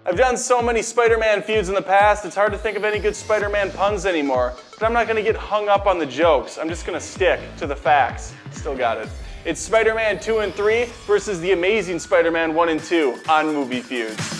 I've done so many Spider-Man feuds in the past, it's hard to think of any good Spider-Man puns anymore. But I'm not gonna get hung up on the jokes. I'm just gonna stick to the facts. Still got it. It's Spider-Man 2 and 3 versus the Amazing Spider-Man 1 and 2 on Movie Feuds.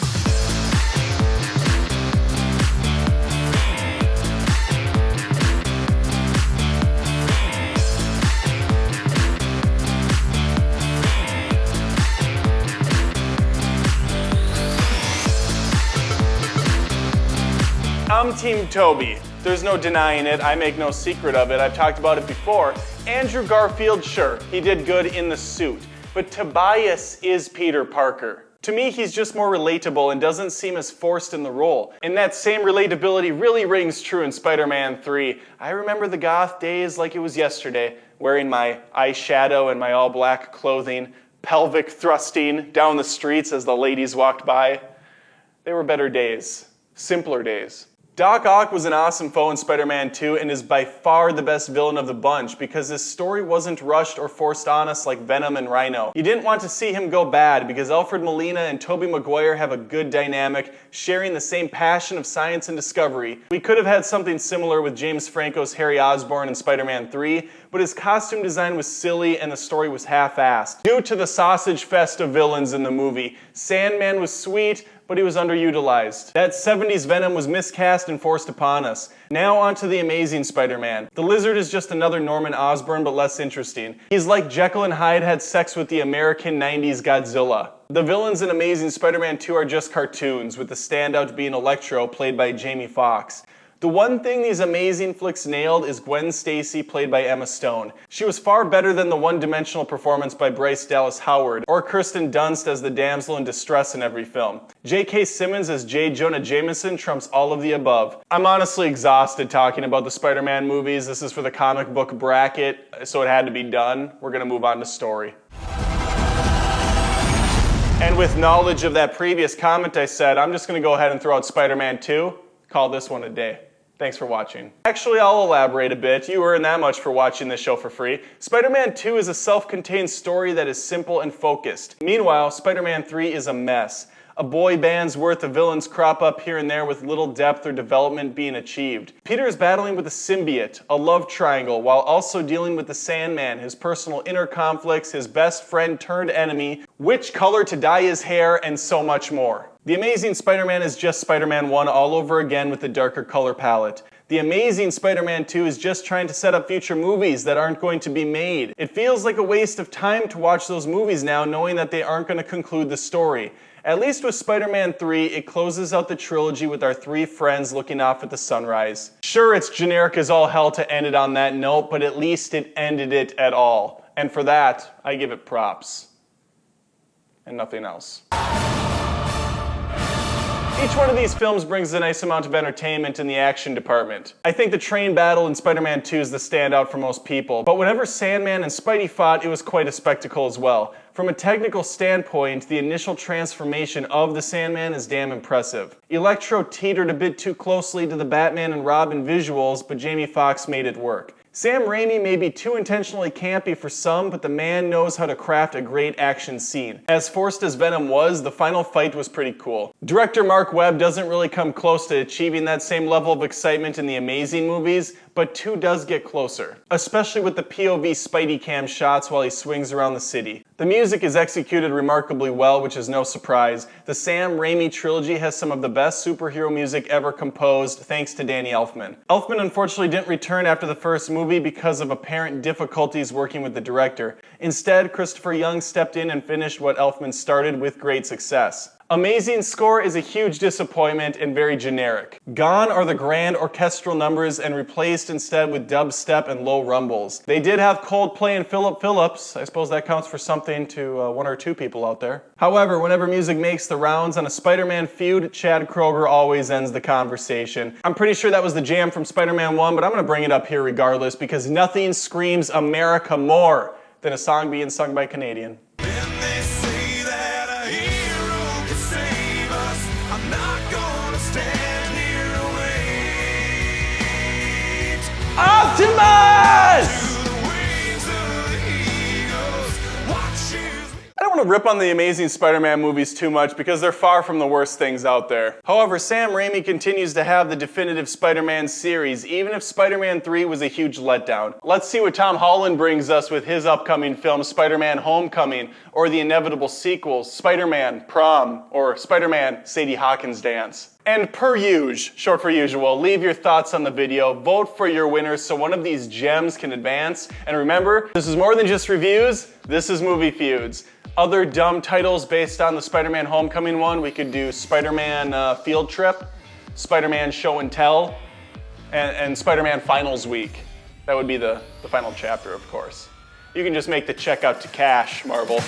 I'm Team Toby. There's no denying it, I make no secret of it, I've talked about it before. Andrew Garfield, sure, he did good in the suit, but Tobias is Peter Parker. To me, he's just more relatable and doesn't seem as forced in the role. And that same relatability really rings true in Spider-Man 3. I remember the goth days like it was yesterday, wearing my eyeshadow and my all-black clothing, pelvic thrusting down the streets as the ladies walked by. They were better days, simpler days. Doc Ock was an awesome foe in Spider-Man 2 and is by far the best villain of the bunch because his story wasn't rushed or forced on us like Venom and Rhino. You didn't want to see him go bad because Alfred Molina and Tobey Maguire have a good dynamic, sharing the same passion of science and discovery. We could have had something similar with James Franco's Harry Osborn in Spider-Man 3, but his costume design was silly and the story was half-assed. Due to the sausage fest of villains in the movie, Sandman was sweet, but he was underutilized. That 70s Venom was miscast and forced upon us. Now on to the Amazing Spider-Man. The Lizard is just another Norman Osborn, but less interesting. He's like Jekyll and Hyde had sex with the American 90s Godzilla. The villains in Amazing Spider-Man 2 are just cartoons, with the standout being Electro, played by Jamie Foxx. The one thing these amazing flicks nailed is Gwen Stacy, played by Emma Stone. She was far better than the one-dimensional performance by Bryce Dallas Howard, or Kirsten Dunst as the damsel in distress in every film. J.K. Simmons as J. Jonah Jameson trumps all of the above. I'm honestly exhausted talking about the Spider-Man movies. This is for the comic book bracket, so it had to be done. We're gonna move on to story. And with knowledge of that previous comment I said, I'm just gonna go ahead and throw out Spider-Man 2, call this one a day. Thanks for watching. Actually, I'll elaborate a bit. You earn that much for watching this show for free. Spider-Man 2 is a self-contained story that is simple and focused. Meanwhile, Spider-Man 3 is a mess. A boy band's worth of villains crop up here and there with little depth or development being achieved. Peter is battling with a symbiote, a love triangle, while also dealing with the Sandman, his personal inner conflicts, his best friend turned enemy, which color to dye his hair, and so much more. The Amazing Spider-Man is just Spider-Man 1 all over again with a darker color palette. The Amazing Spider-Man 2 is just trying to set up future movies that aren't going to be made. It feels like a waste of time to watch those movies now knowing that they aren't going to conclude the story. At least with Spider-Man 3, it closes out the trilogy with our three friends looking off at the sunrise. Sure, it's generic as all hell to end it on that note, but at least it ended it at all. And for that, I give it props. And nothing else. Each one of these films brings a nice amount of entertainment in the action department. I think the train battle in Spider-Man 2 is the standout for most people, but whenever Sandman and Spidey fought, it was quite a spectacle as well. From a technical standpoint, the initial transformation of the Sandman is damn impressive. Electro teetered a bit too closely to the Batman and Robin visuals, but Jamie Foxx made it work. Sam Raimi may be too intentionally campy for some, but the man knows how to craft a great action scene. As forced as Venom was, the final fight was pretty cool. Director Marc Webb doesn't really come close to achieving that same level of excitement in the Amazing movies, but 2 does get closer, especially with the POV Spidey cam shots while he swings around the city. The music is executed remarkably well, which is no surprise. The Sam Raimi trilogy has some of the best superhero music ever composed, thanks to Danny Elfman. Elfman unfortunately didn't return after the first movie because of apparent difficulties working with the director. Instead, Christopher Young stepped in and finished what Elfman started with great success. Amazing score is a huge disappointment and very generic. Gone are the grand orchestral numbers and replaced instead with dubstep and low rumbles. They did have Coldplay and Philip Phillips. I suppose that counts for something to 1 or 2 people out there. However, whenever music makes the rounds on a Spider-Man feud, Chad Kroeger always ends the conversation. I'm pretty sure that was the jam from Spider-Man 1, but I'm gonna bring it up here regardless because nothing screams America more than a song being sung by a Canadian. Optimus! I don't want want to rip on the Amazing Spider-Man movies too much because they're far from the worst things out there. However, Sam Raimi continues to have the definitive Spider-Man series, even if Spider-Man 3 was a huge letdown. Let's see what Tom Holland brings us with his upcoming film, Spider-Man Homecoming, or the inevitable sequels, Spider-Man Prom, or Spider-Man Sadie Hawkins Dance. And per usual, short for usual, leave your thoughts on the video, vote for your winners so one of these gems can advance. And remember, this is more than just reviews, this is Movie Feuds. Other dumb titles based on the Spider-Man Homecoming one, we could do Spider-Man Field Trip, Spider-Man Show and Tell, and Spider-Man Finals Week. That would be the final chapter, of course. You can just make the check out to cash, Marvel.